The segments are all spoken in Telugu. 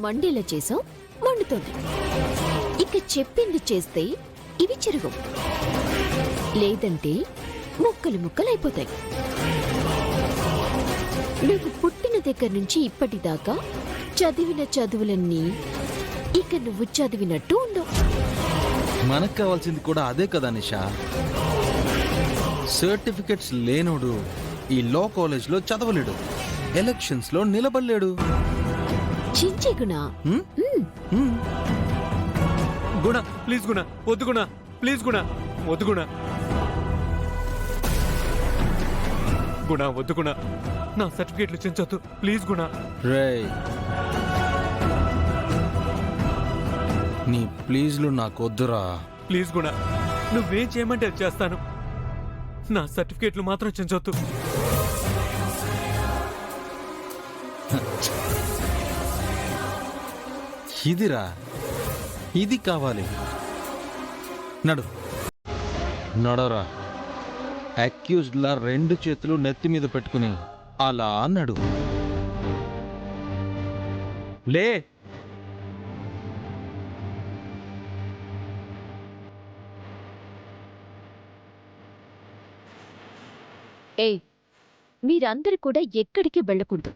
మండేలా చేసావు, మండుతోంది. ఇక చెప్పింది చేస్తే ఇవి చెరగవు, లేదంటే ముక్కలు ముక్కలైపోతాయి. నువ్వు పుట్టిన దగ్గర నుంచి ఇప్పటిదాకా చదివిన చదువులన్నీ ఇక నువ్వు చదివినట్టు ఉండవు. మనకు కావాల్సింది కూడా అదే కదా నిషా. సర్టిఫికెట్స్ లేనోడు ఈ లా కాలేజ్లో చదవలేడు, ఎలక్షన్స్ లో నిలబడలేడు. చించి గుణ, గుణ ప్లీజ్ గుణ, వద్దు గుణ, ప్లీజ్ గుణ, వద్దు గుణ, గుణ వద్దు గుణ, నా సర్టిఫికేట్లు చించొద్దు ప్లీజ్ గుణ. రేయ్, నీ ప్లీజ్లు నాకొద్దురా. ప్లీజ్ గుణ, నువ్వేం చేయమంటే అది చేస్తాను. నా సర్టిఫికేట్లు మాత్రం చించొద్దు. ఇదిరా, ఇది కావాలి. నడు, నడరా. అక్యూజ్డ్ లా 2 చేతులు నెత్తి మీద పెట్టుకుని అలా నడు. లే. ఏయ్, మీరందరూ కూడా ఎక్కడికి వెళ్ళకూడదు.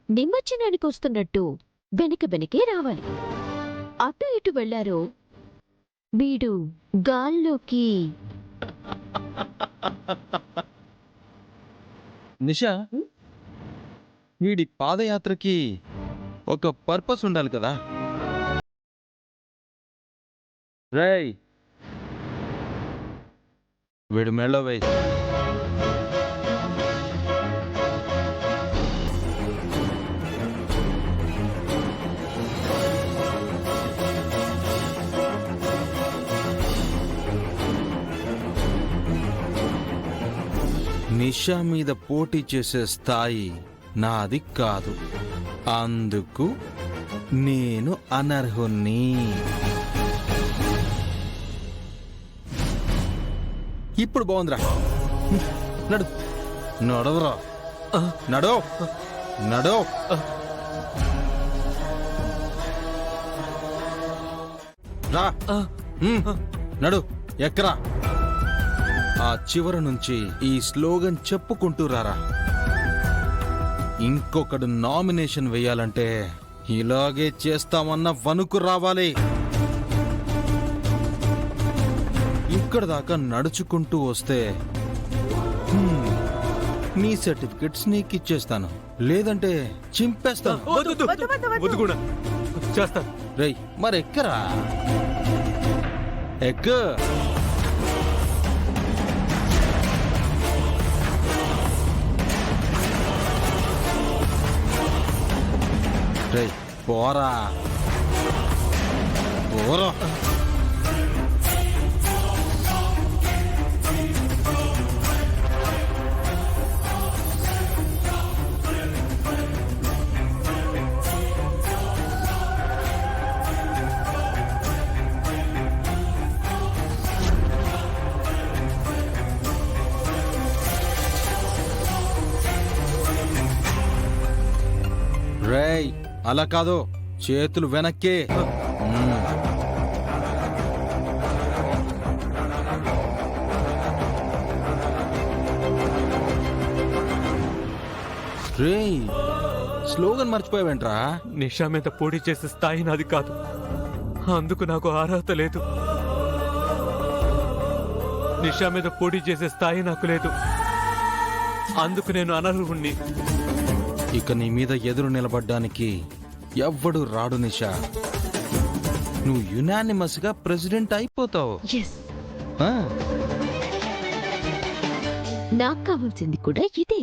నిమజ్జనానికి వస్తున్నట్టు వెనక వెనకే రావాలి. అటు ఇటు వెళ్లారో వీడు గాల్లోకి. నిషా, వీడి పాదయాత్రకి ఒక పర్పస్ ఉండాలి కదా. రేయ్, వీడు మెళ్ళో వేయి. నిషా మీద పోటీ చేసే స్థాయి నాది కాదు, అందుకు నేను అనర్హుణ్ణి. ఇప్పుడు బాగుందిరా. నడు, నడవరా, నడో, నడో. రా, నడు, ఎక్కరా. ఆ చివర నుంచి ఈ స్లోగన్ చెప్పుకుంటూ రారా. ఇంకొకడు నామినేషన్ వేయాలంటే ఇలాగే చేస్తామన్న వణుకు రావాలి. ఇక్కడ దాకా నడుచుకుంటూ వస్తే నీ సర్టిఫికెట్స్ నీకిచ్చేస్తాను, లేదంటే చింపేస్తాను. రేయ్, మరెక్కరా, ఎక్క. రేయ్, పోరా, పోరా. రేయ్, అలా కాదు, చేతులు వెనక్కి. రేయ్, స్లోగన్ మర్చిపోయావేంట్రా? నిషా మీద పోటీ చేసే స్థాయి నాది కాదు, అందుకు నాకు అర్హత లేదు. నిషా మీద పోటీ చేసే స్థాయి నాకు లేదు, అందుకు నేను అనర్హుణ్ణి. ఇక నీ మీద ఎదురు నిలబడ్డానికి ఎవ్వడు రాడు నిషా. నువ్వు యునానిమస్ గా ప్రెసిడెంట్ అయిపోతావు. నాకు కావాల్సింది కూడా ఇదే.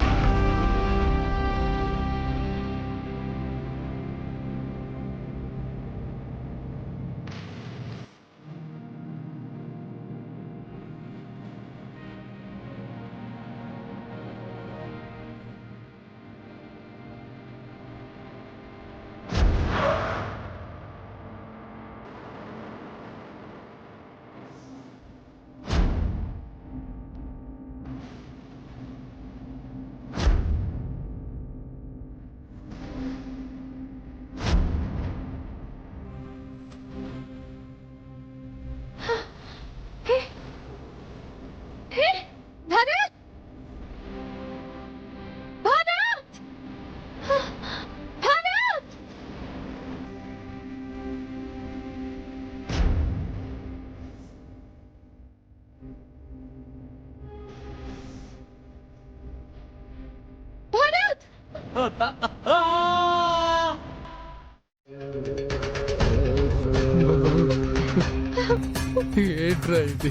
ఏంట్రా ఇది?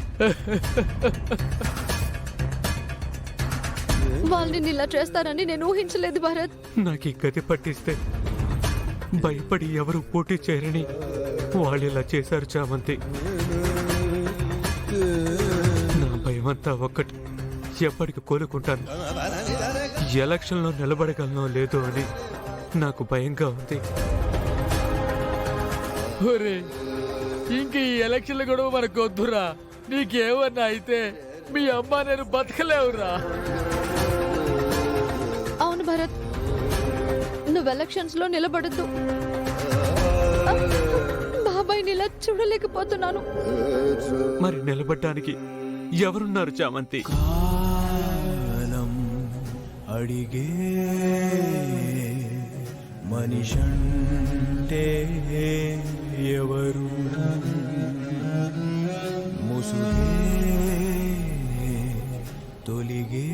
వాళ్ళని ఇలా చేస్తారని నేను ఊహించలేదు భరత్. నాకు ఈ గతి పట్టిస్తే భయపడి ఎవరు పోటీ చేయరని వాళ్ళు ఇలా చేశారు చామంతి. నా భయమంతా ఒక్కటి, ఎప్పటికి కోలుకుంటాను. ఎలక్షన్లో నిలబడగలనో లేదో అని నాకు భయంగా ఉంది. ఇంక ఈ ఎలక్షన్ల గొడవ మనకు వద్దురా. నీకేమన్నా అయితే మీ అమ్మ నేను బతకలేవురా. అవును భరత్, నువ్వు ఎలక్షన్స్ లో నిలబడద్దు. బాబాయ్ని ఇలా చూడలేకపోతున్నాను. మరి నిలబడ్డానికి ఎవరున్నారు చామంతి? కాలం అడిగే మనిషంటే ఎవరు, ముసుగే తొలిగే